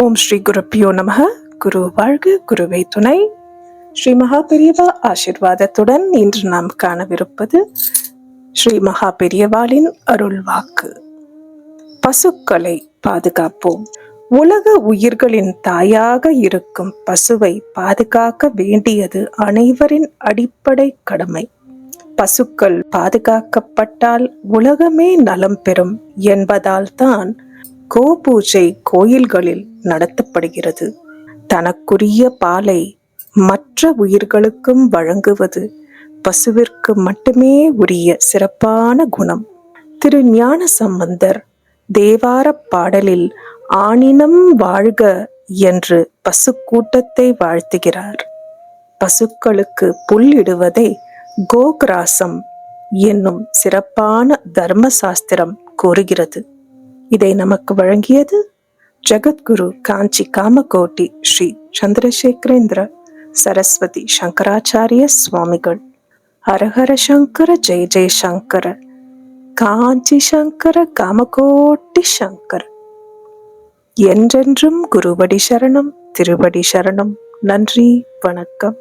ஓம் ஸ்ரீ குருப்பியோ நமக. குரு வாழ்க, குருவே துணை. ஸ்ரீ மகா பெரியவா ஆசிர்வாதத்துடன் இன்று நாம் காணவிருப்பது ஸ்ரீ மகா பெரியவாளின் அருள் வாக்கு. பசுக்களை பாதுகாப்போம். உலக உயிர்களின் தாயாக இருக்கும் பசுவை பாதுகாக்க வேண்டியது அனைவரின் அடிப்படை கடமை. பசுக்கள் பாதுகாக்கப்பட்டால் உலகமே நலம் பெறும் என்பதால் தான் கோபூஜை கோயில்களில் நடத்தப்படுகிறது. தனக்குரிய பாலை மற்ற உயிர்களுக்கும் வழங்குவது பசுவிற்கு மட்டுமே உரிய சிறப்பான குணம். திரு ஞான சம்பந்தர் தேவார பாடலில் ஆனினம் வாழ்க என்று பசு கூட்டத்தை வாழ்த்துகிறார். பசுக்களுக்கு புல்லிடுவதை கோகிராசம் என்னும் சிறப்பான தர்ம சாஸ்திரம் கூறுகிறது. இதை நமக்கு வழங்கியது ஜகத்குரு காஞ்சி காமகோட்டி ஸ்ரீ சந்திரசேகரேந்திர சரஸ்வதி சங்கராச்சாரிய சுவாமிகள். ஹரஹர சங்கர ஜெய ஜெய சங்கர. காஞ்சி சங்கர காமகோட்டி சங்கர. என்றென்றும் குருவடி சரணம், திருவடி சரணம். நன்றி, வணக்கம்.